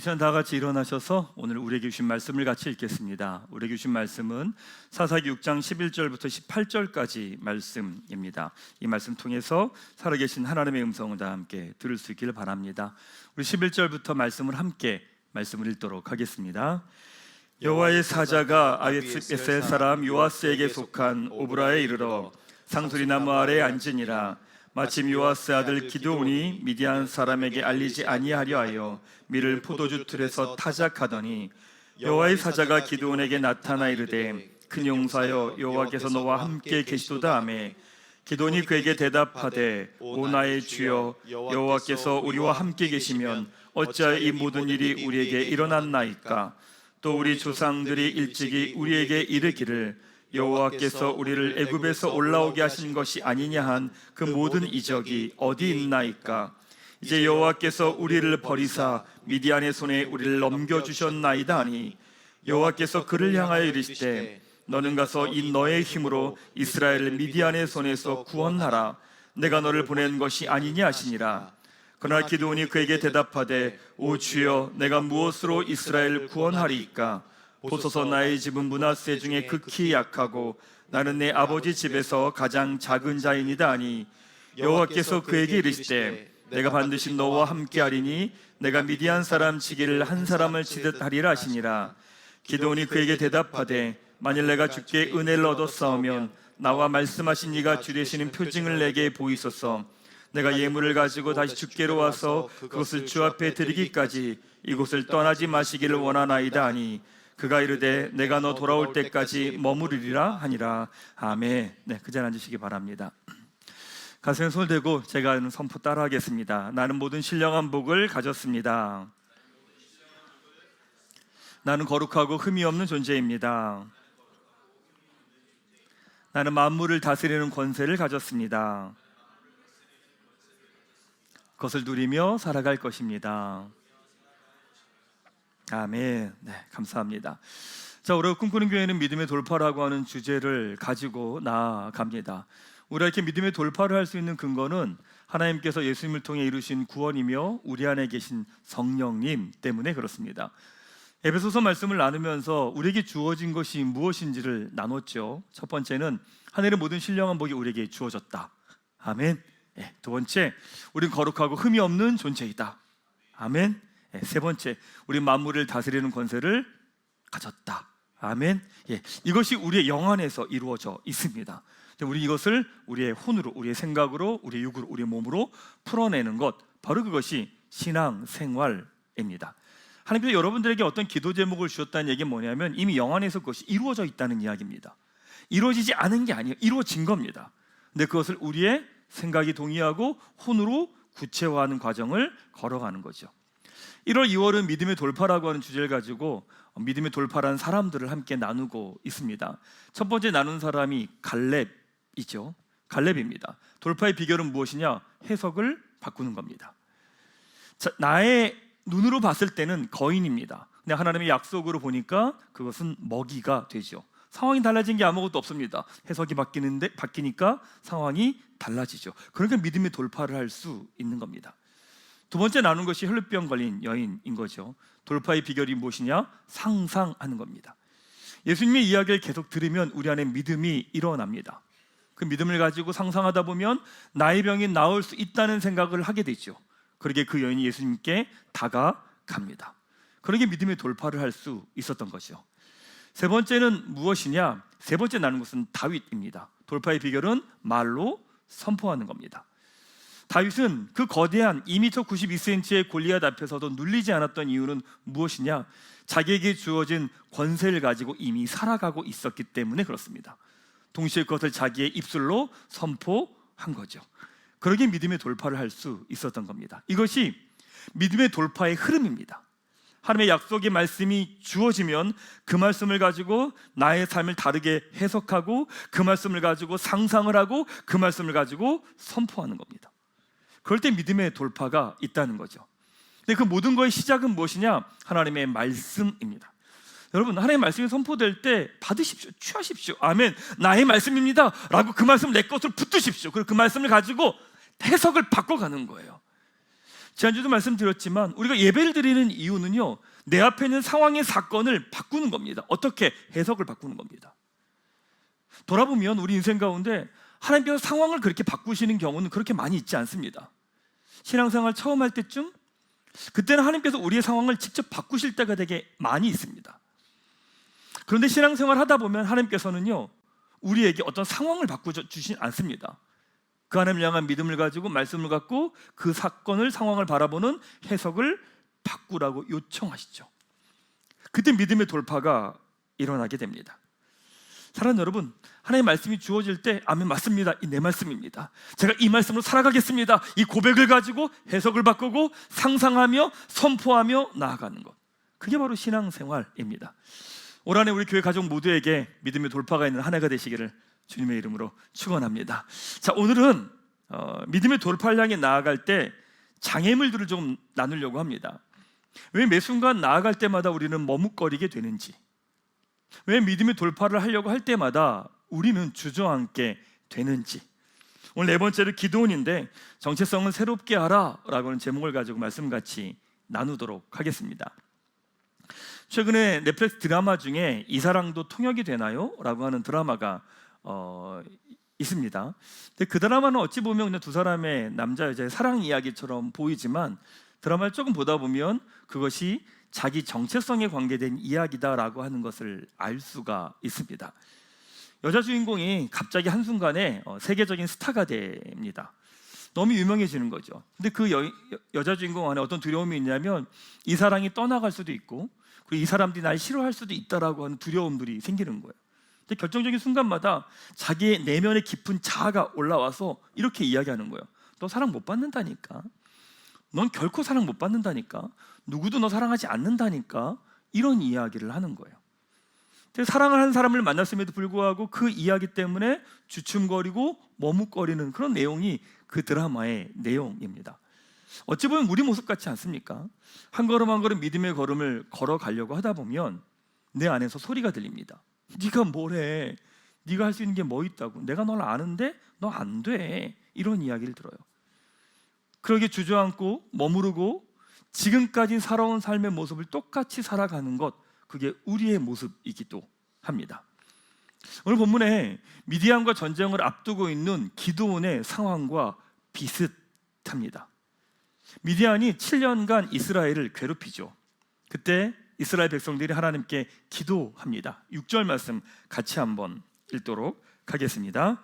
시간 다 같이 일어나셔서 오늘 우리에게 주신 말씀을 같이 읽겠습니다. 우리에게 주신 말씀은 사사기 6장 11절부터 18절까지 말씀입니다. 이 말씀 통해서 살아계신 하나님의 음성을 다 함께 들을 수 있기를 바랍니다. 우리 11절부터 말씀을 함께 말씀을 읽도록 하겠습니다. 여호와의 사자가 아비스의 사람 요아스에게 속한 오브라에 이르러 상수리나무 아래에 앉으니라. 마침 요아스 아들 기드온이 미디안 사람에게 알리지 아니하려 하여 밀을 포도주 틀에서 타작하더니 여호와의 사자가 기드온에게 나타나 이르되 큰 용사여 여호와께서 너와 함께 계시도다 하매 기드온이 그에게 대답하되 오 나의 주여 여호와께서 우리와 함께 계시면 어찌하여 이 모든 일이 우리에게 일어났나이까. 또 우리 조상들이 일찍이 우리에게 이르기를 여호와께서 우리를 애굽에서 올라오게 하신 것이 아니냐 한 그 모든 이적이 어디 있나이까. 이제 여호와께서 우리를 버리사 미디안의 손에 우리를 넘겨주셨나이다 하니 여호와께서 그를 향하여 이르시되 너는 가서 이 너의 힘으로 이스라엘을 미디안의 손에서 구원하라. 내가 너를 보낸 것이 아니냐 하시니라. 그러나 기드온이 그에게 대답하되 오 주여 내가 무엇으로 이스라엘을 구원하리이까. 보소서 나의 집은 므낫세 중에 극히 약하고 나는 내 아버지 집에서 가장 작은 자이니이다 하니 여호와께서 그에게 이르시되 내가 반드시 너와 함께하리니 내가 미디안 사람 치기를 한 사람을 치듯 하리라 하시니라. 기드온이 그에게 대답하되 만일 내가 주께 은혜를 얻었사오면 나와 말씀하신 이가 주 되시는 표징을 내게 보이소서. 내가 예물을 가지고 다시 주께로 와서 그것을 주 앞에 드리기까지 이곳을 떠나지 마시기를 원하나이다 하니 그가 이르되 내가 너 돌아올 때까지 머무르리라 하니라. 아멘. 네, 그 자리에 앉으시기 바랍니다. 가슴에 손을 대고 제가 하는 선포 따라하겠습니다. 나는 모든 신령한 복을 가졌습니다. 나는 거룩하고 흠이 없는 존재입니다. 나는 만물을 다스리는 권세를 가졌습니다. 그것을 누리며 살아갈 것입니다. 아멘. 네, 감사합니다. 자, 우리가 꿈꾸는 교회는 믿음의 돌파라고 하는 주제를 가지고 나아갑니다. 우리가 이렇게 믿음의 돌파를 할 수 있는 근거는 하나님께서 예수님을 통해 이루신 구원이며 우리 안에 계신 성령님 때문에 그렇습니다. 에베소서 말씀을 나누면서 우리에게 주어진 것이 무엇인지를 나눴죠. 첫 번째는 하늘의 모든 신령한 복이 우리에게 주어졌다. 아멘. 네, 두 번째, 우린 거룩하고 흠이 없는 존재이다. 아멘. 네, 세 번째, 우리 만물을 다스리는 권세를 가졌다. 아멘. 예, 이것이 우리의 영안에서 이루어져 있습니다. 우리 이것을 우리의 혼으로, 우리의 생각으로, 우리의 육으로, 우리의 몸으로 풀어내는 것, 바로 그것이 신앙 생활입니다. 하나님께서 여러분들에게 어떤 기도 제목을 주셨다는 얘기는 뭐냐면 이미 영안에서 그것이 이루어져 있다는 이야기입니다. 이루어지지 않은 게 아니에요. 이루어진 겁니다. 근데 그것을 우리의 생각이 동의하고 혼으로 구체화하는 과정을 걸어가는 거죠. 1월, 2월은 믿음의 돌파라고 하는 주제를 가지고 믿음의 돌파라는 사람들을 함께 나누고 있습니다. 첫 번째 나눈 사람이 갈렙이죠. 갈렙입니다. 돌파의 비결은 무엇이냐? 해석을 바꾸는 겁니다. 자, 나의 눈으로 봤을 때는 거인입니다. 근데 하나님의 약속으로 보니까 그것은 먹이가 되죠. 상황이 달라진 게 아무것도 없습니다. 해석이 바뀌니까 상황이 달라지죠. 그러니까 믿음의 돌파를 할 수 있는 겁니다. 두 번째 나눈 것이 혈루병 걸린 여인인 거죠. 돌파의 비결이 무엇이냐? 상상하는 겁니다. 예수님의 이야기를 계속 들으면 우리 안에 믿음이 일어납니다. 그 믿음을 가지고 상상하다 보면 나의 병이 나을 수 있다는 생각을 하게 되죠. 그러게 그 여인이 예수님께 다가갑니다. 그러게 믿음의 돌파를 할 수 있었던 거죠. 세 번째는 무엇이냐? 세 번째 나눈 것은 다윗입니다. 돌파의 비결은 말로 선포하는 겁니다. 다윗은 그 거대한 2m 92cm의 골리앗 앞에서도 눌리지 않았던 이유는 무엇이냐? 자기에게 주어진 권세를 가지고 이미 살아가고 있었기 때문에 그렇습니다. 동시에 그것을 자기의 입술로 선포한 거죠. 그러기에 믿음의 돌파를 할 수 있었던 겁니다. 이것이 믿음의 돌파의 흐름입니다. 하나님의 약속의 말씀이 주어지면 그 말씀을 가지고 나의 삶을 다르게 해석하고 그 말씀을 가지고 상상을 하고 그 말씀을 가지고 선포하는 겁니다. 그럴 때 믿음의 돌파가 있다는 거죠. 근데 그 모든 거의 시작은 무엇이냐? 하나님의 말씀입니다. 여러분, 하나님의 말씀이 선포될 때 받으십시오. 취하십시오. 아멘. 나의 말씀입니다 라고 그 말씀을 내 것으로 붙드십시오. 그리고 그 말씀을 가지고 해석을 바꿔가는 거예요. 지난주도 말씀드렸지만 우리가 예배를 드리는 이유는요, 내 앞에 있는 상황의 사건을 바꾸는 겁니다. 어떻게? 해석을 바꾸는 겁니다. 돌아보면 우리 인생 가운데 하나님께서 상황을 그렇게 바꾸시는 경우는 그렇게 많이 있지 않습니다. 신앙생활 처음 할 때쯤, 그때는 하나님께서 우리의 상황을 직접 바꾸실 때가 되게 많이 있습니다. 그런데 신앙생활 하다 보면 하나님께서는요, 우리에게 어떤 상황을 바꾸시지 않습니다. 그 하나님을 향한 믿음을 가지고 말씀을 갖고 그 사건을, 상황을 바라보는 해석을 바꾸라고 요청하시죠. 그때 믿음의 돌파가 일어나게 됩니다. 사랑하는 여러분, 하나님의 말씀이 주어질 때 아멘, 맞습니다, 이 내 말씀입니다, 제가 이 말씀으로 살아가겠습니다, 이 고백을 가지고 해석을 바꾸고 상상하며 선포하며 나아가는 것, 그게 바로 신앙생활입니다. 올 한해 우리 교회 가족 모두에게 믿음의 돌파가 있는 한 해가 되시기를 주님의 이름으로 축원합니다. 자, 오늘은 믿음의 돌파를 향해 나아갈 때 장애물들을 좀 나누려고 합니다. 왜 매 순간 나아갈 때마다 우리는 머뭇거리게 되는지, 왜 믿음의 돌파를 하려고 할 때마다 우리는 주저앉게 되는지, 오늘 네 번째로 기도원인데 정체성은 새롭게 하라 라고 하는 제목을 가지고 말씀 같이 나누도록 하겠습니다. 최근에 넷플릭스 드라마 중에 이 사랑도 통역이 되나요? 라고 하는 드라마가 있습니다. 근데 그 드라마는 어찌 보면 그냥 두 사람의 남자 여자의 사랑 이야기처럼 보이지만 드라마를 조금 보다 보면 그것이 자기 정체성에 관계된 이야기다라고 하는 것을 알 수가 있습니다. 여자 주인공이 갑자기 한순간에 세계적인 스타가 됩니다. 너무 유명해지는 거죠. 근데 그 여자 주인공 안에 어떤 두려움이 있냐면 이 사랑이 떠나갈 수도 있고, 그리고 이 사람들이 날 싫어할 수도 있다라고 하는 두려움들이 생기는 거예요. 근데 결정적인 순간마다 자기의 내면의 깊은 자아가 올라와서 이렇게 이야기하는 거예요. 너 사랑 못 받는다니까, 넌 결코 사랑 못 받는다니까, 누구도 너 사랑하지 않는다니까, 이런 이야기를 하는 거예요. 사랑을 하는 사람을 만났음에도 불구하고 그 이야기 때문에 주춤거리고 머뭇거리는 그런 내용이 그 드라마의 내용입니다. 어찌 보면 우리 모습 같지 않습니까? 한 걸음 한 걸음 믿음의 걸음을 걸어가려고 하다 보면 내 안에서 소리가 들립니다. 네가 뭐래, 네가 할 수 있는 게 뭐 있다고, 내가 널 아는데 너 안 돼, 이런 이야기를 들어요. 그러게 주저앉고 머무르고 지금까지 살아온 삶의 모습을 똑같이 살아가는 것, 그게 우리의 모습이기도 합니다. 오늘 본문에 미디안과 전쟁을 앞두고 있는 기드온의 상황과 비슷합니다. 미디안이 7년간 이스라엘을 괴롭히죠. 그때 이스라엘 백성들이 하나님께 기도합니다. 6절 말씀 같이 한번 읽도록 하겠습니다.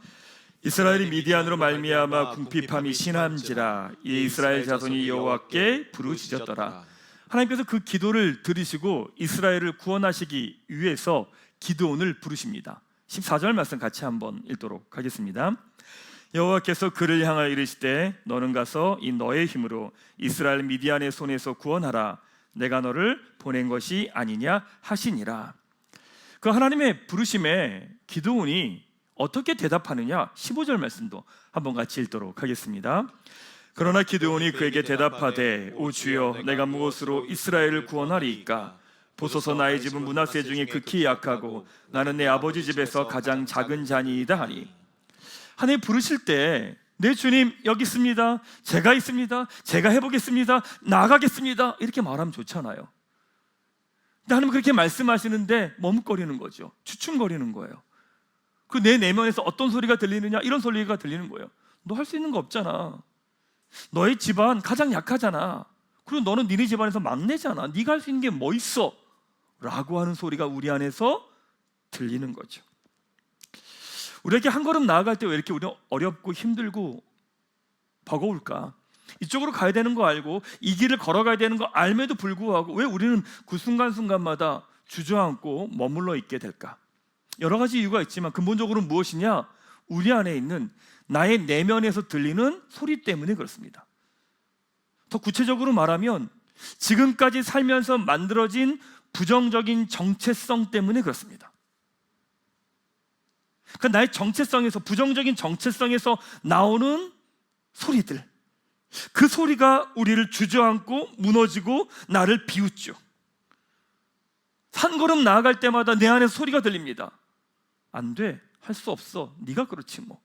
이스라엘이 미디안으로 말미암아 궁핍함이 심한지라 이 이스라엘 자손이 여호와께 부르짖었더라. 하나님께서 그 기도를 들으시고 이스라엘을 구원하시기 위해서 기드온을 부르십니다. 14절 말씀 같이 한번 읽도록 하겠습니다. 여호와께서 그를 향하여 이르시되 너는 가서 이 너의 힘으로 이스라엘 미디안의 손에서 구원하라. 내가 너를 보낸 것이 아니냐 하시니라. 그 하나님의 부르심에 기드온이 어떻게 대답하느냐, 15절 말씀도 한번 같이 읽도록 하겠습니다. 그러나 기드온이 그에게 대답하되 오 주여, 내가 무엇으로 이스라엘을 구원하리이까? 보소서, 나의 집은 므낫세 중에 극히 약하고 나는 내 아버지 집에서 가장 작은 자니이다 하니. 하나님 부르실 때 네 주님 여기 있습니다, 제가 있습니다, 제가 해보겠습니다, 나가겠습니다, 이렇게 말하면 좋잖아요. 근데 하나님 그렇게 말씀하시는데 머뭇거리는 거죠. 주춤거리는 거예요. 그 내 내면에서 어떤 소리가 들리느냐, 이런 소리가 들리는 거예요. 너 할 수 있는 거 없잖아, 너의 집안 가장 약하잖아, 그리고 너는 니네 집안에서 막내잖아, 네가 할 수 있는 게 뭐 있어? 라고 하는 소리가 우리 안에서 들리는 거죠. 우리에게 한 걸음 나아갈 때 왜 이렇게 우리는 어렵고 힘들고 버거울까? 이쪽으로 가야 되는 거 알고 이 길을 걸어가야 되는 거 알면도 불구하고 왜 우리는 그 순간순간마다 주저앉고 머물러 있게 될까? 여러 가지 이유가 있지만 근본적으로 무엇이냐? 우리 안에 있는 나의 내면에서 들리는 소리 때문에 그렇습니다. 더 구체적으로 말하면 지금까지 살면서 만들어진 부정적인 정체성 때문에 그렇습니다. 그러니까 나의 정체성에서, 부정적인 정체성에서 나오는 소리들, 그 소리가 우리를 주저앉고 무너지고 나를 비웃죠. 한 걸음 나아갈 때마다 내 안에 소리가 들립니다. 안 돼, 할 수 없어, 네가 그렇지 뭐.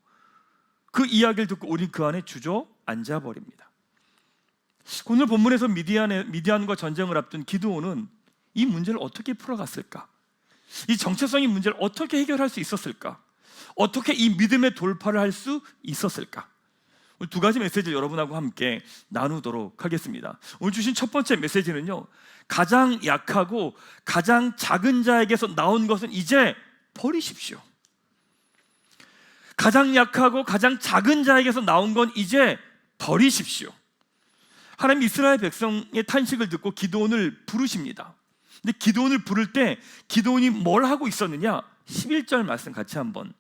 그 이야기를 듣고 우린 그 안에 주저앉아 버립니다. 오늘 본문에서 미디안과 전쟁을 앞둔 기드온은 이 문제를 어떻게 풀어갔을까? 이 정체성의 문제를 어떻게 해결할 수 있었을까? 어떻게 이 믿음의 돌파를 할 수 있었을까? 오늘 두 가지 메시지를 여러분하고 함께 나누도록 하겠습니다. 오늘 주신 첫 번째 메시지는요, 가장 약하고 가장 작은 자에게서 나온 것은 이제 버리십시오. 가장 약하고 가장 작은 자에게서 나온 건 이제 버리십시오. 하나님 이스라엘 백성의 탄식을 듣고 기드온을 부르십니다. 근데 기드온을 부를 때 기드온이 뭘 하고 있었느냐? 11절 말씀 같이 한번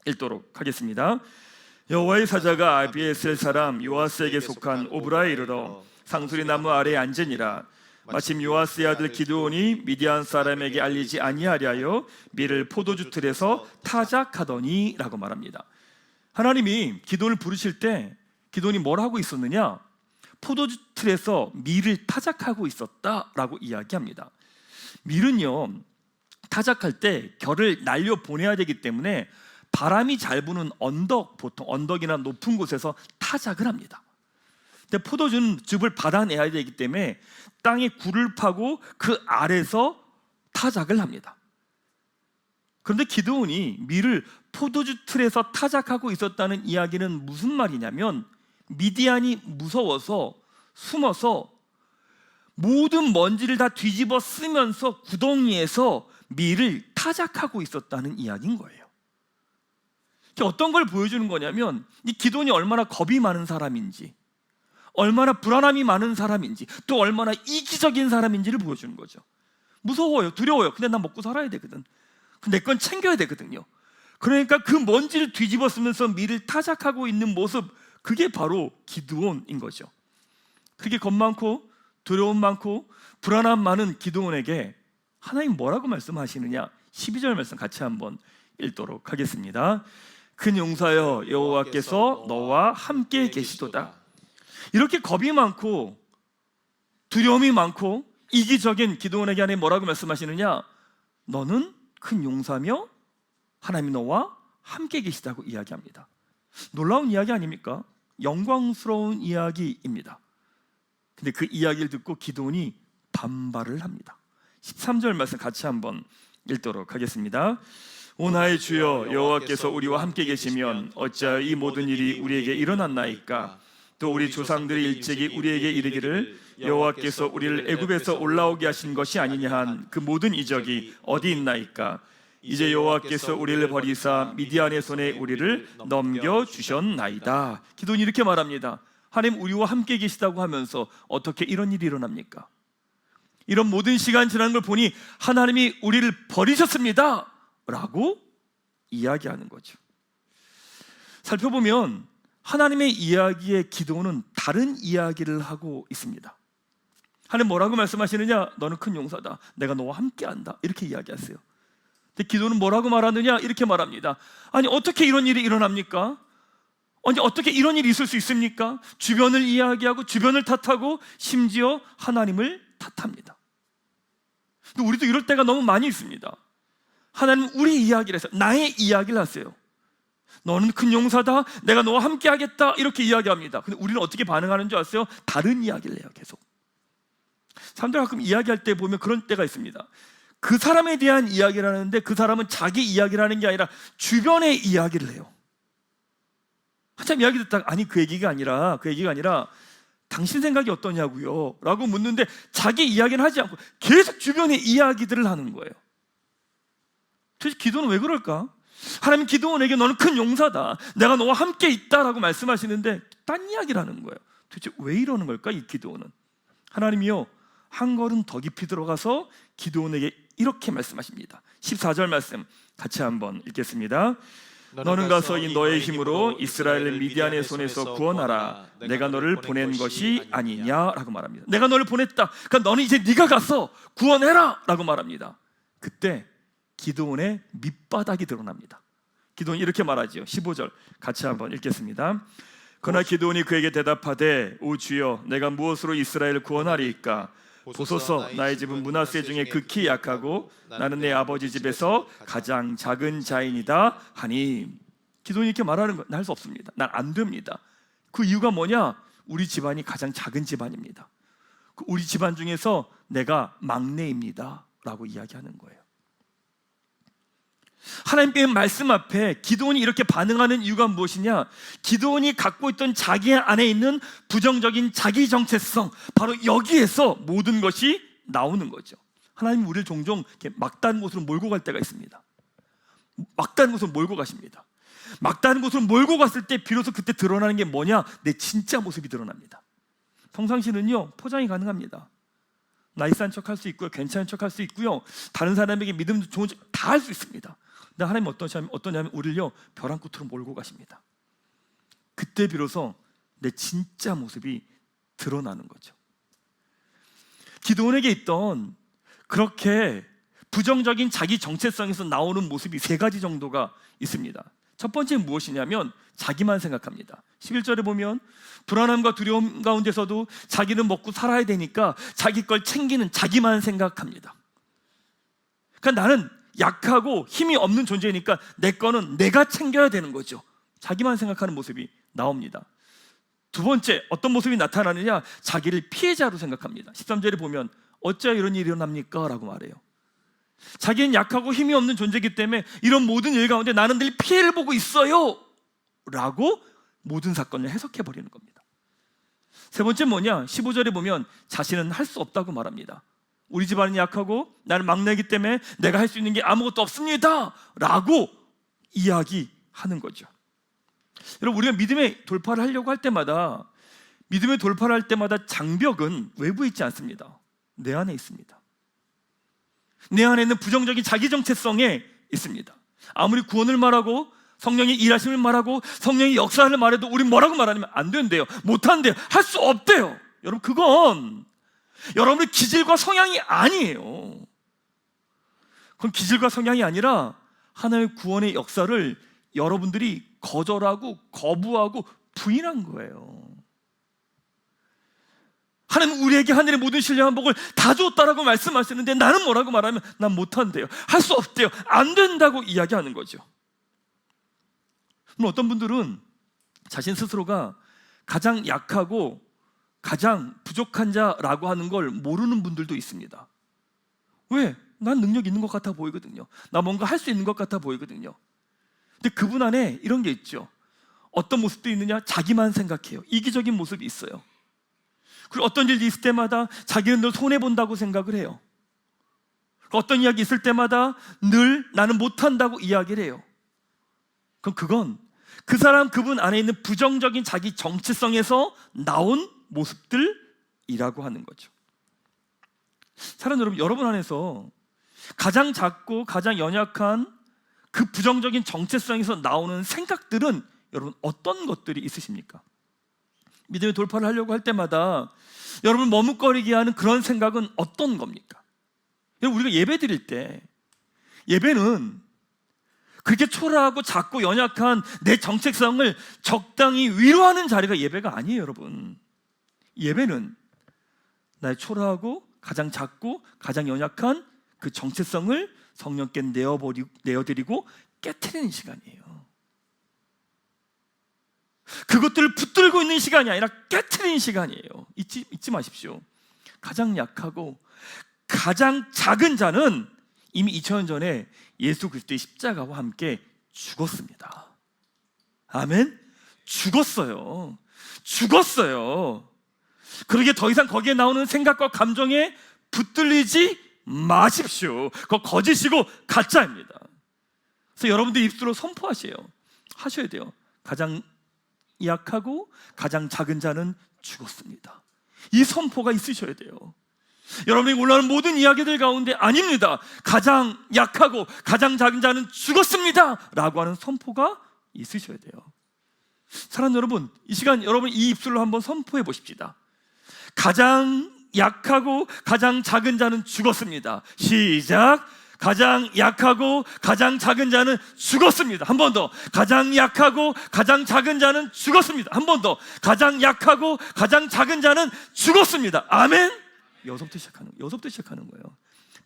읽도록 하겠습니다. 여호와의 사자가 아비에셀 사람 요아스에게 속한 오브라에 이르러 상수리 나무 아래에 앉으니라. 마침 요아스의 아들 기드온이 미디안 사람에게 알리지 아니하려 밀을 포도주 틀에서 타작하더니 라고 말합니다. 하나님이 기드온을 부르실 때 기드온이 뭘 하고 있었느냐? 포도주 틀에서 밀을 타작하고 있었다라고 이야기합니다. 밀은요, 타작할 때 결을 날려 보내야 되기 때문에 바람이 잘 부는 언덕, 보통 언덕이나 높은 곳에서 타작을 합니다. 근데 포도주는 즙을 받아내야 되기 때문에 땅에 굴을 파고 그 아래서 타작을 합니다. 그런데 기드온이 밀을 포도주 틀에서 타작하고 있었다는 이야기는 무슨 말이냐면, 미디안이 무서워서 숨어서 모든 먼지를 다 뒤집어 쓰면서 구덩이에서 밀을 타작하고 있었다는 이야기인 거예요. 어떤 걸 보여주는 거냐면, 이 기드온이 얼마나 겁이 많은 사람인지, 얼마나 불안함이 많은 사람인지, 또 얼마나 이기적인 사람인지를 보여주는 거죠. 무서워요, 두려워요. 근데 난 먹고 살아야 되거든. 내 건 챙겨야 되거든요. 그러니까 그 먼지를 뒤집어 쓰면서 밀을 타작하고 있는 모습, 그게 바로 기드온인 거죠. 그게 겁 많고 두려움 많고 불안함 많은 기드온에게 하나님 뭐라고 말씀하시느냐? 12절 말씀 같이 한번 읽도록 하겠습니다. 큰 용사여, 여호와께서 너와 함께 계시도다. 이렇게 겁이 많고 두려움이 많고 이기적인 기드온에게 하나님 뭐라고 말씀하시느냐? 너는 큰 용사며 하나님이 너와 함께 계시다고 이야기합니다. 놀라운 이야기 아닙니까? 영광스러운 이야기입니다. 근데 그 이야기를 듣고 기드온이 반발을 합니다. 13절 말씀 같이 한번 읽도록 하겠습니다. 오 나의 주여, 여호와께서 우리와 함께 계시면 어찌하여 이 모든 일이 우리에게 일어났나이까? 또 우리 조상들이 일찍이 우리에게 이르기를 여호와께서 우리를 애굽에서 올라오게 하신 것이 아니냐 한 그 모든 이적이 어디 있나이까? 이제 여호와께서 우리를 버리사 미디안의 손에 우리를 넘겨주셨나이다. 기드온이 이렇게 말합니다. 하나님 우리와 함께 계시다고 하면서 어떻게 이런 일이 일어납니까? 이런 모든 시간 지난 걸 보니 하나님이 우리를 버리셨습니다 라고 이야기하는 거죠. 살펴보면 하나님의 이야기에 기드온은 다른 이야기를 하고 있습니다. 하나님 뭐라고 말씀하시느냐? 너는 큰 용사다, 내가 너와 함께한다, 이렇게 이야기하세요. 근데 기드온은 뭐라고 말하느냐? 이렇게 말합니다. 아니 어떻게 이런 일이 일어납니까? 아니 어떻게 이런 일이 있을 수 있습니까? 주변을 이야기하고 주변을 탓하고 심지어 하나님을 탓합니다. 근데 우리도 이럴 때가 너무 많이 있습니다. 하나님은 우리 이야기를 해서 나의 이야기를 하세요. 너는 큰 용사다, 내가 너와 함께 하겠다, 이렇게 이야기합니다. 근데 우리는 어떻게 반응하는 줄 아세요? 다른 이야기를 해요. 계속 사람들 가끔 이야기할 때 보면 그런 때가 있습니다. 그 사람에 대한 이야기를 하는데 그 사람은 자기 이야기를 하는 게 아니라 주변의 이야기를 해요. 한참 이야기 듣다가 아니 그 얘기가 아니라 당신 생각이 어떠냐고요? 라고 묻는데 자기 이야기는 하지 않고 계속 주변의 이야기들을 하는 거예요. 도대체 기도는 왜 그럴까? 하나님 기드온에게 너는 큰 용사다, 내가 너와 함께 있다라고 말씀하시는데 딴 이야기를 하는 거예요. 도대체 왜 이러는 걸까? 이 기드온은 하나님이요 한 걸음 더 깊이 들어가서 기드온에게 이렇게 말씀하십니다. 14절 말씀 같이 한번 읽겠습니다. 너는 가서 이 너의 힘으로 이스라엘을 미디안의 손에서 구원하라, 내가 너를 보낸 것이 아니냐라고 말합니다. 내가 너를 보냈다, 그러니까 너는 이제 네가 가서 구원해라 라고 말합니다. 그때 기드온의 밑바닥이 드러납니다. 기드온이 이렇게 말하지요. 15절 같이 한번 읽겠습니다. 그러나 기드온이 그에게 대답하되 오 주여, 내가 무엇으로 이스라엘을 구원하리이까? 보소서, 나의 집은 므낫세 중에 극히 약하고 나는 내 아버지 집에서 가장 작은 자이니다 하니. 기드온이 이렇게 말하는 거, 난 할 수 없습니다. 난 안 됩니다. 그 이유가 뭐냐? 우리 집안이 가장 작은 집안입니다. 우리 집안 중에서 내가 막내입니다 라고 이야기하는 거예요. 하나님께의 말씀 앞에 기드온이 이렇게 반응하는 이유가 무엇이냐? 기드온이 갖고 있던 자기 안에 있는 부정적인 자기 정체성, 바로 여기에서 모든 것이 나오는 거죠. 하나님이 우리를 종종 이렇게 막다른 곳으로 몰고 갈 때가 있습니다. 막다른 곳으로 몰고 가십니다. 막다른 곳으로 몰고 갔을 때 비로소 그때 드러나는 게 뭐냐? 내 진짜 모습이 드러납니다. 평상시는요 포장이 가능합니다. 나이스한 척 할 수 있고요, 괜찮은 척 할 수 있고요, 다른 사람에게 믿음도 좋은 척 다 할 수 있습니다. 근데 하나님은 어떠냐면 우리를요 벼랑 끝으로 몰고 가십니다. 그때 비로소 내 진짜 모습이 드러나는 거죠. 기드온에게 있던 그렇게 부정적인 자기 정체성에서 나오는 모습이 세 가지 정도가 있습니다. 첫 번째는 무엇이냐면 자기만 생각합니다. 11절에 보면 불안함과 두려움 가운데서도 자기는 먹고 살아야 되니까 자기 걸 챙기는 자기만 생각합니다. 그러니까 나는 약하고 힘이 없는 존재니까 내 거는 내가 챙겨야 되는 거죠. 자기만 생각하는 모습이 나옵니다. 두 번째, 어떤 모습이 나타나느냐? 자기를 피해자로 생각합니다. 13절에 보면 어찌하여 이런 일이 일어납니까? 라고 말해요. 자기는 약하고 힘이 없는 존재이기 때문에 이런 모든 일 가운데 나는 늘 피해를 보고 있어요 라고 모든 사건을 해석해버리는 겁니다. 세 번째 뭐냐? 15절에 보면 자신은 할 수 없다고 말합니다. 우리 집안은 약하고 나는 막내이기 때문에 내가 할 수 있는 게 아무것도 없습니다 라고 이야기하는 거죠. 여러분, 우리가 믿음의 돌파를 하려고 할 때마다, 믿음의 돌파를 할 때마다 장벽은 외부에 있지 않습니다. 내 안에 있습니다. 내 안에 있는 부정적인 자기 정체성에 있습니다. 아무리 구원을 말하고 성령의 일하심을 말하고 성령의 역사를 말해도 우리 뭐라고 말하냐면 안 된대요, 못한대요, 할 수 없대요. 여러분, 그건 여러분의 기질과 성향이 아니에요. 그건 기질과 성향이 아니라 하나님의 구원의 역사를 여러분들이 거절하고 거부하고 부인한 거예요. 하나님은 우리에게 하늘의 모든 신령한 복을 다 줬다라고 말씀하시는데 나는 뭐라고 말하면 난 못한대요, 할 수 없대요, 안 된다고 이야기하는 거죠. 그럼 어떤 분들은 자신 스스로가 가장 약하고 가장 부족한 자라고 하는 걸 모르는 분들도 있습니다. 왜? 난 능력 있는 것 같아 보이거든요. 나 뭔가 할 수 있는 것 같아 보이거든요. 근데 그분 안에 이런 게 있죠. 어떤 모습도 있느냐? 자기만 생각해요. 이기적인 모습이 있어요. 그리고 어떤 일이 있을 때마다 자기는 늘 손해본다고 생각을 해요. 어떤 이야기 있을 때마다 늘 나는 못한다고 이야기를 해요. 그건 그 사람, 그분 안에 있는 부정적인 자기 정체성에서 나온 모습들이라고 하는 거죠. 사랑하는 여러분 안에서 가장 작고 가장 연약한 그 부정적인 정체성에서 나오는 생각들은 여러분 어떤 것들이 있으십니까? 믿음의 돌파를 하려고 할 때마다 여러분 머뭇거리게 하는 그런 생각은 어떤 겁니까? 여러분, 우리가 예배 드릴 때 예배는 그렇게 초라하고 작고 연약한 내 정체성을 적당히 위로하는 자리가 예배가 아니에요. 여러분, 예배는 나의 초라하고 가장 작고 가장 연약한 그 정체성을 성령께 내어드리고 깨트리는 시간이에요. 그것들을 붙들고 있는 시간이 아니라 깨트리는 시간이에요. 잊지 마십시오. 가장 약하고 가장 작은 자는 이미 2000년 전에 예수 그리스도의 십자가와 함께 죽었습니다. 아멘? 죽었어요. 그러게 더 이상 거기에 나오는 생각과 감정에 붙들리지 마십시오. 그거 거짓이고 가짜입니다. 그래서 여러분들 입술로 하셔야 돼요. 가장 약하고 가장 작은 자는 죽었습니다. 이 선포가 있으셔야 돼요. 여러분이 올라오는 모든 이야기들 가운데 아닙니다, 가장 약하고 가장 작은 자는 죽었습니다 라고 하는 선포가 있으셔야 돼요. 사랑하는 여러분, 이 시간 여러분 이 입술로 한번 선포해 보십시다. 가장 약하고 가장 작은 자는 죽었습니다. 시작. 가장 약하고 가장 작은 자는 죽었습니다. 한 번 더. 가장 약하고 가장 작은 자는 죽었습니다. 한 번 더. 가장 약하고 가장 작은 자는 죽었습니다. 아멘. 여기서부터 시작하는 거예요.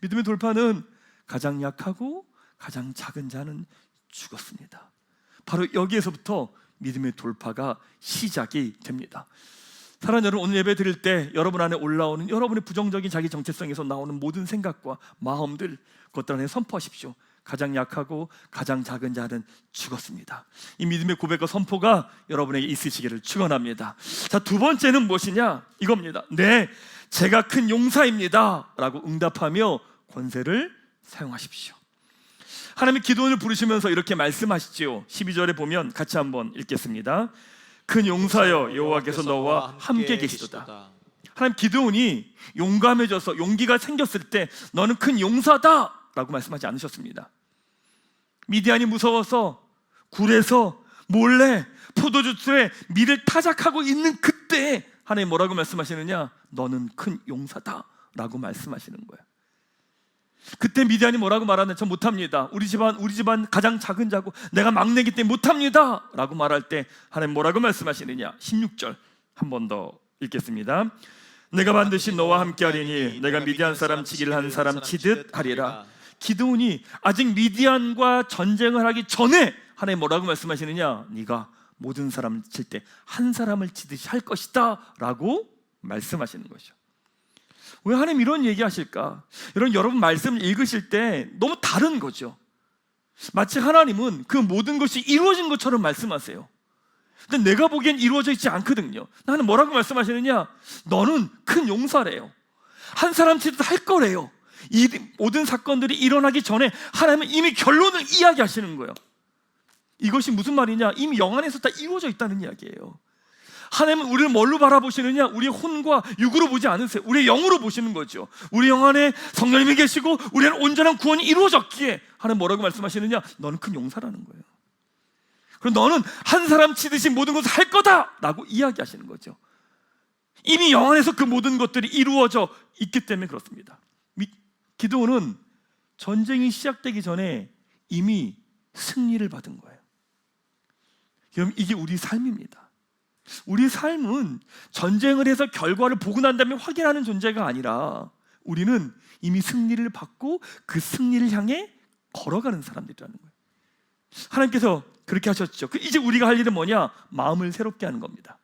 믿음의 돌파는 가장 약하고 가장 작은 자는 죽었습니다. 바로 여기에서부터 믿음의 돌파가 시작이 됩니다. 사랑하는 여러분, 오늘 예배 드릴 때 여러분 안에 올라오는 여러분의 부정적인 자기 정체성에서 나오는 모든 생각과 마음들, 그것들 안에 선포하십시오. 가장 약하고 가장 작은 자는 죽었습니다. 이 믿음의 고백과 선포가 여러분에게 있으시기를 축원합니다. 자, 두 번째는 무엇이냐? 이겁니다. 네, 제가 큰 용사입니다 라고 응답하며 권세를 사용하십시오. 하나님의 기도원을 부르시면서 이렇게 말씀하시지요. 12절에 보면 같이 한번 읽겠습니다. 큰 용사여, 여호와께서 너와 함께 계시도다. 하나님, 기드온이 용감해져서 용기가 생겼을 때 너는 큰 용사다 라고 말씀하지 않으셨습니다. 미디안이 무서워서 굴에서 몰래 포도주스에 밀을 타작하고 있는 그때 하나님 뭐라고 말씀하시느냐? 너는 큰 용사다 라고 말씀하시는 거예요. 그때 미디안이 뭐라고 말하냐? 저 못합니다. 우리 집안 가장 작은 자고 내가 막내기 때문에 못합니다 라고 말할 때 하나님 뭐라고 말씀하시느냐? 16절 한 번 더 읽겠습니다. 내가 반드시 너와 함께 하리니 내가 미디안 사람 치기를 한 사람 치듯 하리라. 기드온이 아직 미디안과 전쟁을 하기 전에 하나님 뭐라고 말씀하시느냐? 네가 모든 사람을 칠 때 한 사람을 치듯이 할 것이다 라고 말씀하시는 것이죠. 왜 하나님 이런 얘기 하실까? 여러분 말씀을 읽으실 때 너무 다른 거죠. 마치 하나님은 그 모든 것이 이루어진 것처럼 말씀하세요. 근데 내가 보기엔 이루어져 있지 않거든요. 나는 뭐라고 말씀하시느냐? 너는 큰 용사래요. 한 사람 치듯 할 거래요. 이 모든 사건들이 일어나기 전에 하나님은 이미 결론을 이야기하시는 거예요. 이것이 무슨 말이냐? 이미 영안에서 다 이루어져 있다는 이야기예요. 하나님은 우리를 뭘로 바라보시느냐? 우리의 혼과 육으로 보지 않으세요. 우리의 영으로 보시는 거죠. 우리 영 안에 성령님이 계시고 우리 안에 온전한 구원이 이루어졌기에 하나님 뭐라고 말씀하시느냐? 너는 큰 용사라는 거예요. 그럼 너는 한 사람 치듯이 모든 것을 할 거다 라고 이야기하시는 거죠. 이미 영 안에서 그 모든 것들이 이루어져 있기 때문에 그렇습니다. 기드온은 전쟁이 시작되기 전에 이미 승리를 받은 거예요. 여러분, 이게 우리 삶입니다. 우리 삶은 전쟁을 해서 결과를 보고 난 다음에 확인하는 존재가 아니라 우리는 이미 승리를 받고 그 승리를 향해 걸어가는 사람들이라는 거예요. 하나님께서 그렇게 하셨죠. 이제 우리가 할 일은 뭐냐? 마음을 새롭게 하는 겁니다.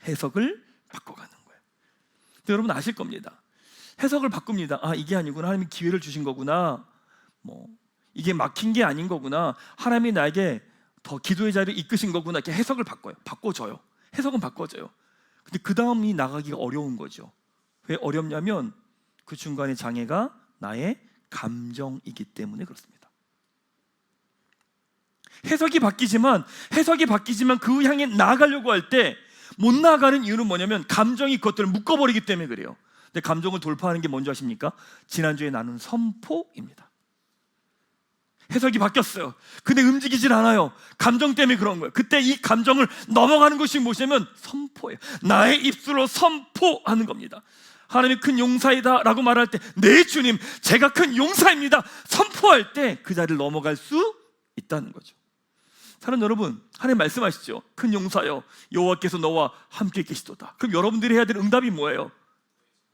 해석을 바꿔가는 거예요. 여러분 아실 겁니다. 해석을 바꿉니다. 아, 이게 아니구나. 하나님이 기회를 주신 거구나. 이게 막힌 게 아닌 거구나. 하나님이 나에게 더 기도의 자리를 이끄신 거구나. 이렇게 해석을 바꿔줘요. 해석은 바꿔져요. 근데 그 다음이 나가기가 어려운 거죠. 왜 어렵냐면 그 중간에 장애가 나의 감정이기 때문에 그렇습니다. 해석이 바뀌지만 그 향해 나아가려고 할 때 못 나아가는 이유는 뭐냐면 감정이 그것들을 묶어버리기 때문에 그래요. 근데 감정을 돌파하는 게 뭔지 아십니까? 지난주에 나눈 선포입니다. 해석이 바뀌었어요. 근데 움직이질 않아요. 감정 때문에 그런 거예요. 그때 이 감정을 넘어가는 것이 무엇이냐면 선포예요. 나의 입술로 선포하는 겁니다. 하나님이 큰 용사이다 라고 말할 때 네 주님 제가 큰 용사입니다 선포할 때 그 자리를 넘어갈 수 있다는 거죠. 사랑하는 여러분, 하나님 말씀하시죠. 큰 용사여 여호와께서 너와 함께 계시도다. 그럼 여러분들이 해야 될 응답이 뭐예요?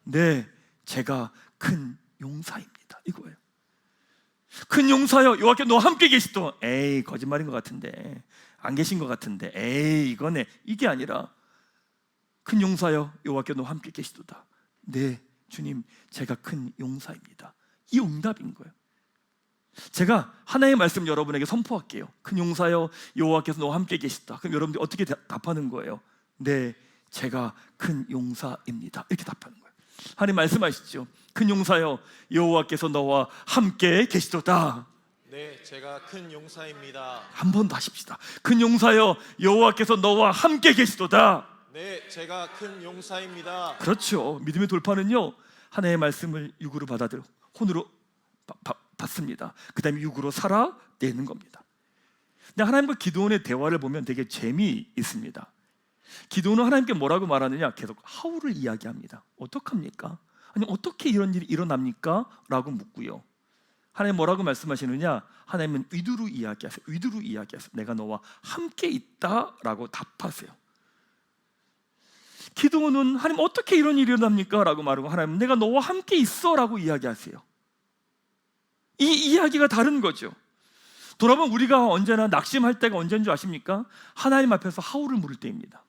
네, 제가 큰 용사입니다 이거예요. 큰 용사여 여호와께서 너와 함께 계시도다. 에이, 거짓말인 것 같은데, 안 계신 것 같은데, 에이, 이거네. 이게 아니라 큰 용사여 여호와께서 너와 함께 계시도다. 네 주님 제가 큰 용사입니다. 이 응답인 거예요. 제가 하나의 말씀 여러분에게 선포할게요. 큰 용사여 여호와께서 너와 함께 계시다. 그럼 여러분들이 어떻게 답하는 거예요? 네 제가 큰 용사입니다 이렇게 답하는 거예요. 하나님 말씀하시죠. 큰 용사여 여호와께서 너와 함께 계시도다. 네 제가 큰 용사입니다. 한 번 더 하십시다. 큰 용사여 여호와께서 너와 함께 계시도다. 네 제가 큰 용사입니다. 그렇죠. 믿음의 돌파는요 하나의 말씀을 육으로 받아들여 혼으로 받습니다. 그 다음에 육으로 살아내는 겁니다. 근데 하나님과 기드온의 대화를 보면 되게 재미있습니다. 기드온은 하나님께 뭐라고 말하느냐? 계속 하울을 이야기합니다. 어떡합니까? 아니 어떻게 이런 일이 일어납니까? 라고 묻고요. 하나님 뭐라고 말씀하시느냐? 하나님은 위두로 이야기하세요. 위두로 이야기하세요. 내가 너와 함께 있다 라고 답하세요. 기드온은 하나님 어떻게 이런 일이 일어납니까? 라고 말하고 하나님은 내가 너와 함께 있어 라고 이야기하세요. 이 이야기가 다른 거죠. 돌아보면 우리가 언제나 낙심할 때가 언제인 줄 아십니까? 하나님 앞에서 하울을 물을 때입니다.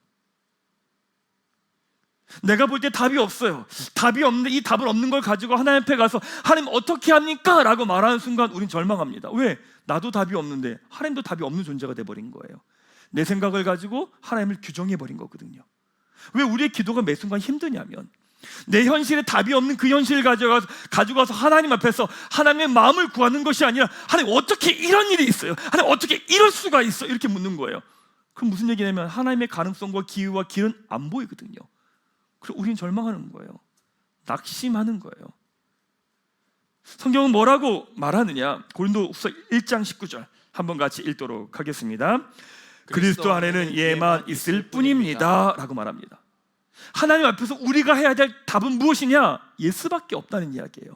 내가 볼 때 답이 없어요. 답이 없는데 이 답을 없는 걸 가지고 하나님 앞에 가서 하나님 어떻게 합니까? 라고 말하는 순간 우린 절망합니다. 왜? 나도 답이 없는데 하나님도 답이 없는 존재가 돼버린 거예요. 내 생각을 가지고 하나님을 규정해버린 거거든요. 왜 우리의 기도가 매 순간 힘드냐면 내 현실에 답이 없는 그 현실을 가져가서 하나님 앞에서 하나님의 마음을 구하는 것이 아니라 하나님 어떻게 이런 일이 있어요? 하나님 어떻게 이럴 수가 있어? 이렇게 묻는 거예요. 그럼 무슨 얘기냐면 하나님의 가능성과 기회와 길은 안 보이거든요. 그래서 우리는 절망하는 거예요. 낙심하는 거예요. 성경은 뭐라고 말하느냐? 고린도후서 1장 19절 한번 같이 읽도록 하겠습니다. 그리스도 안에는 예만 있을 뿐입니다 라고 말합니다. 하나님 앞에서 우리가 해야 될 답은 무엇이냐? 예스밖에 없다는 이야기예요.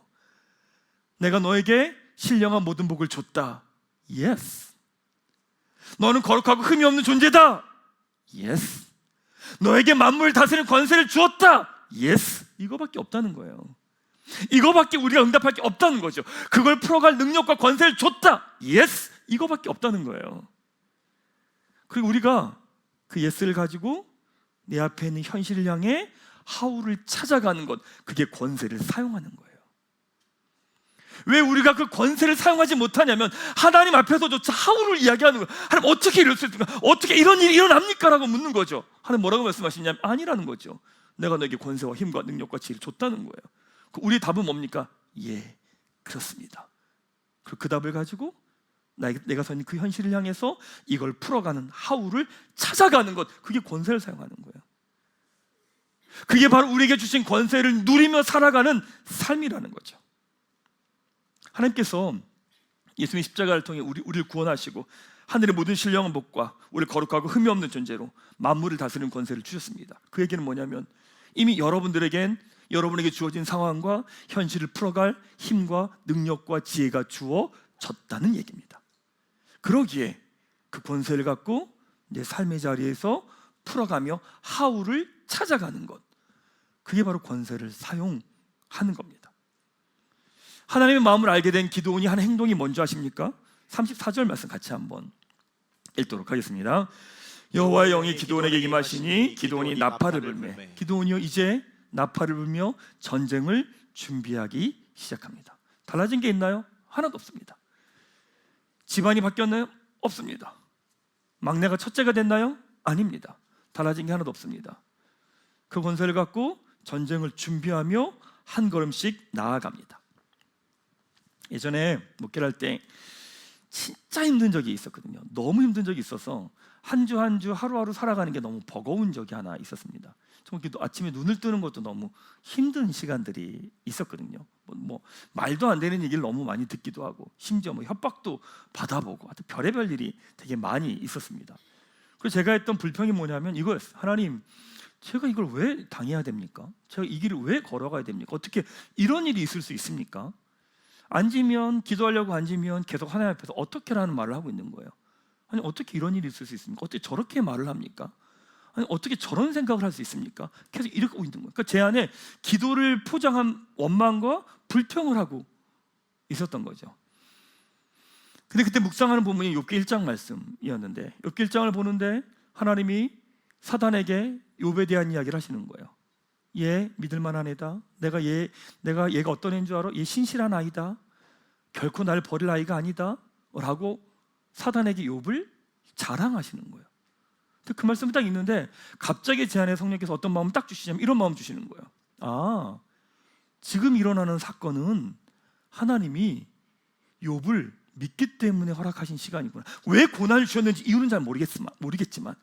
내가 너에게 신령한 모든 복을 줬다. 예스. 너는 거룩하고 흠이 없는 존재다. 예스. 너에게 만물을 다스리는 권세를 주었다. 예스. 이거밖에 없다는 거예요. 이거밖에 우리가 응답할 게 없다는 거죠. 그걸 풀어갈 능력과 권세를 줬다. 예스. 이거밖에 없다는 거예요. 그리고 우리가 그 예스를 가지고 내 앞에 있는 현실을 향해 하울을 찾아가는 것, 그게 권세를 사용하는 거예요. 왜 우리가 그 권세를 사용하지 못하냐면 하나님 앞에서조차 하울을 이야기하는 거예요. 하나님 어떻게 이럴 수 있습니까? 어떻게 이런 일이 일어납니까? 라고 묻는 거죠. 하나님 뭐라고 말씀하시냐면 아니라는 거죠. 내가 너에게 권세와 힘과 능력과 지혜를 줬다는 거예요. 우리의 답은 뭡니까? 예, 그렇습니다. 그리고 그 답을 가지고 내가 서 있는 그 현실을 향해서 이걸 풀어가는 하울을 찾아가는 것, 그게 권세를 사용하는 거예요. 그게 바로 우리에게 주신 권세를 누리며 살아가는 삶이라는 거죠. 하나님께서 예수님의 십자가를 통해 우리를 구원하시고 하늘의 모든 신령한 복과 우리 거룩하고 흠이 없는 존재로 만물을 다스리는 권세를 주셨습니다. 그 얘기는 뭐냐면 이미 여러분에게 주어진 상황과 현실을 풀어갈 힘과 능력과 지혜가 주어졌다는 얘기입니다. 그러기에 그 권세를 갖고 내 삶의 자리에서 풀어가며 하울을 찾아가는 것, 그게 바로 권세를 사용하는 겁니다. 하나님의 마음을 알게 된 기드온이 한 행동이 뭔지 아십니까? 34절 말씀 같이 한번 읽도록 하겠습니다. 여호와의 영이 기드온에게 임하시니 기드온이 나팔을 불매. 기드온이요 이제 나팔을 불며 전쟁을 준비하기 시작합니다. 달라진 게 있나요? 하나도 없습니다. 집안이 바뀌었나요? 없습니다. 막내가 첫째가 됐나요? 아닙니다. 달라진 게 하나도 없습니다. 그 권세를 갖고 전쟁을 준비하며 한 걸음씩 나아갑니다. 예전에 목회를 할 때 진짜 힘든 적이 있었거든요. 너무 힘든 적이 있어서 한 주 한 주 하루하루 살아가는 게 너무 버거운 적이 하나 있었습니다. 정말 아침에 눈을 뜨는 것도 너무 힘든 시간들이 있었거든요. 뭐 말도 안 되는 얘기를 너무 많이 듣기도 하고 심지어 협박도 받아보고 하여튼 별의별 일이 되게 많이 있었습니다. 그래서 제가 했던 불평이 뭐냐면 이거였어요. 하나님, 제가 이걸 왜 당해야 됩니까? 제가 이 길을 왜 걸어가야 됩니까? 어떻게 이런 일이 있을 수 있습니까? 기도하려고 앉으면 계속 하나님 앞에서 어떻게라는 말을 하고 있는 거예요. 아니 어떻게 이런 일이 있을 수 있습니까? 어떻게 저렇게 말을 합니까? 아니 어떻게 저런 생각을 할 수 있습니까? 계속 이러고 있는 거예요. 그러니까 제 안에 기도를 포장한 원망과 불평을 하고 있었던 거죠. 근데 그때 묵상하는 본문이 욥기 1장 말씀이었는데 욥기 1장을 보는데 하나님이 사단에게 욥에 대한 이야기를 하시는 거예요. 얘 믿을만한 애다. 내가 얘가 어떤 애인 줄 알아? 얘 신실한 아이다. 결코 날 버릴 아이가 아니다 라고 사단에게 욥을 자랑하시는 거예요. 그 말씀이 딱 있는데 갑자기 제 안에 성령께서 어떤 마음을 딱 주시냐면 이런 마음 주시는 거예요. 아, 지금 일어나는 사건은 하나님이 욥을 믿기 때문에 허락하신 시간이구나. 왜 고난을 주셨는지 이유는 잘 모르겠지만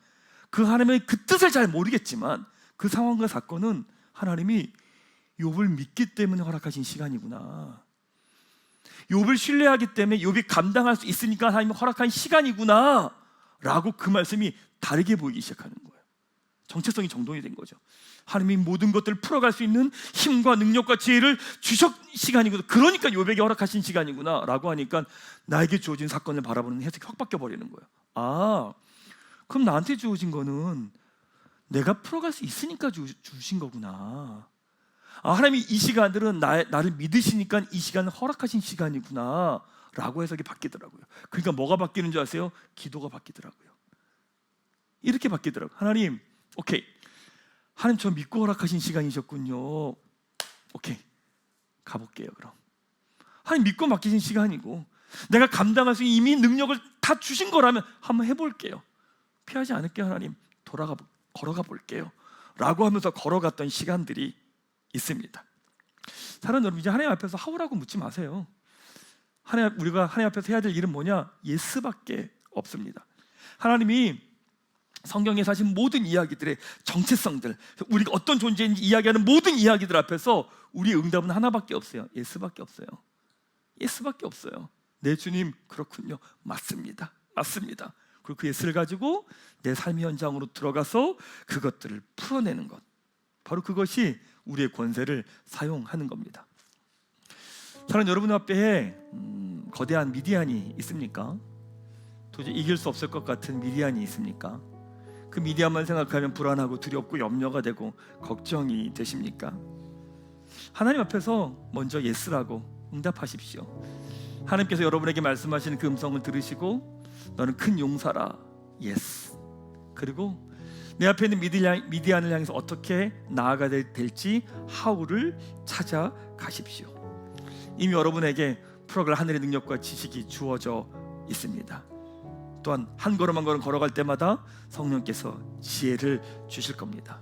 그 하나님의 그 뜻을 잘 모르겠지만 그 상황과 사건은 하나님이 욥을 믿기 때문에 허락하신 시간이구나. 욥을 신뢰하기 때문에 욥이 감당할 수 있으니까 하나님이 허락한 시간이구나 라고 그 말씀이 다르게 보이기 시작하는 거예요. 정체성이 정돈이 된 거죠. 하나님이 모든 것들을 풀어갈 수 있는 힘과 능력과 지혜를 주셨 시간이구나. 그러니까 욥에게 허락하신 시간이구나 라고 하니까 나에게 주어진 사건을 바라보는 해석이 확 바뀌어버리는 거예요. 아, 그럼 나한테 주어진 거는 내가 풀어갈 수 있으니까 주신 거구나. 아, 하나님이 이 시간들은 나를 믿으시니까 이 시간을 허락하신 시간이구나 라고 해석이 바뀌더라고요. 그러니까 뭐가 바뀌는 줄 아세요? 기도가 바뀌더라고요. 이렇게 바뀌더라고요. 하나님, 오케이, 하나님 저 믿고 허락하신 시간이셨군요. 오케이, 가볼게요. 그럼 하나님 믿고 맡기신 시간이고 내가 감당할 수 있는 이미 능력을 다 주신 거라면 한번 해볼게요. 피하지 않을게요. 하나님, 걸어가 볼게요 라고 하면서 걸어갔던 시간들이 있습니다. 사랑하는 여러분, 이제 하나님 앞에서 하오라고 묻지 마세요. 우리가 하나님 앞에서 해야 될 일은 뭐냐? 예스밖에 없습니다. 하나님이 성경에 사신 모든 이야기들의 정체성들, 우리가 어떤 존재인지 이야기하는 모든 이야기들 앞에서 우리의 응답은 하나밖에 없어요. 예스밖에 없어요. 예스밖에 없어요. 네, 주님, 그렇군요. 맞습니다. 맞습니다. 그리고 그 예스를 가지고 내 삶의 현장으로 들어가서 그것들을 풀어내는 것, 바로 그것이 우리의 권세를 사용하는 겁니다. 사랑하는 여러분 앞에 거대한 미디안이 있습니까? 도저히 이길 수 없을 것 같은 미디안이 있습니까? 그 미디안만 생각하면 불안하고 두렵고 염려가 되고 걱정이 되십니까? 하나님 앞에서 먼저 예스라고 응답하십시오. 하나님께서 여러분에게 말씀하시는 그 음성을 들으시고 너는 큰 용사라, 예스. 그리고 내 앞에 있는 미디안을 향해서 어떻게 나아가야 될지 하울을 찾아가십시오. 이미 여러분에게 풀어갈 하늘의 능력과 지식이 주어져 있습니다. 또한 한 걸음 한 걸음 걸어갈 때마다 성령께서 지혜를 주실 겁니다.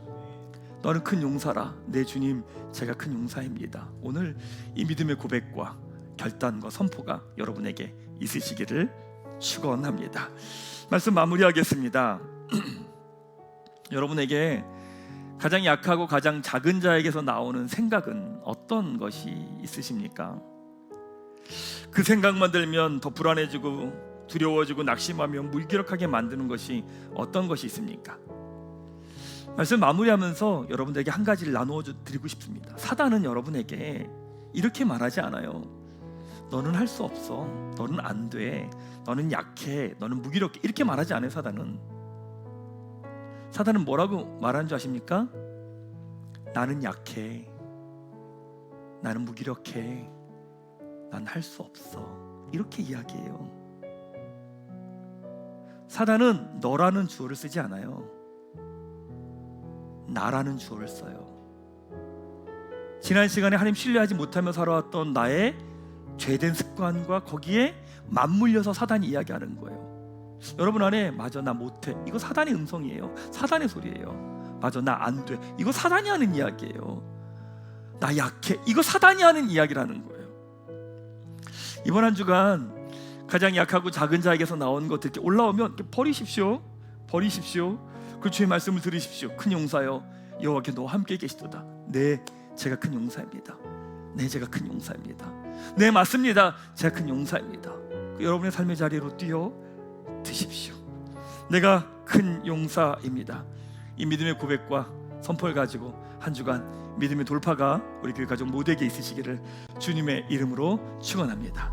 너는 큰 용사라, 내 주님, 제가 큰 용사입니다. 오늘 이 믿음의 고백과 결단과 선포가 여러분에게 있으시기를 축원합니다. 말씀 마무리하겠습니다. 여러분에게 가장 약하고 가장 작은 자에게서 나오는 생각은 어떤 것이 있으십니까? 그 생각만 들면 더 불안해지고 두려워지고 낙심하며 무기력하게 만드는 것이 어떤 것이 있습니까? 말씀 마무리하면서 여러분들에게 한 가지를 나누어 드리고 싶습니다. 사단은 여러분에게 이렇게 말하지 않아요. 너는 할 수 없어, 너는 안 돼, 너는 약해, 너는 무기력해, 이렇게 말하지 않아요. 사단은 뭐라고 말하는 줄 아십니까? 나는 약해, 나는 무기력해, 난 할 수 없어, 이렇게 이야기해요. 사단은 너라는 주어를 쓰지 않아요. 나라는 주어를 써요. 지난 시간에 하나님 신뢰하지 못하며 살아왔던 나의 죄된 습관과 거기에 맞물려서 사단이 이야기하는 거예요. 여러분 안에 맞아, 나 못해, 이거 사단의 음성이에요. 사단의 소리예요. 맞아, 나 안 돼, 이거 사단이 하는 이야기예요. 나 약해, 이거 사단이 하는 이야기라는 거예요. 이번 한 주간 가장 약하고 작은 자에게서 나온 것들 이렇게 올라오면 이렇게 버리십시오. 그 주의 말씀을 들으십시오. 큰 용사여, 여호와께 너와 함께 계시도다. 네, 제가 큰 용사입니다. 네, 제가 큰 용사입니다. 네, 맞습니다. 제가 큰 용사입니다. 여러분의 삶의 자리로 뛰어 드십시오. 내가 큰 용사입니다. 이 믿음의 고백과 선포를 가지고 한 주간 믿음의 돌파가 우리 교회 가족 모두에게 있으시기를 주님의 이름으로 축원합니다.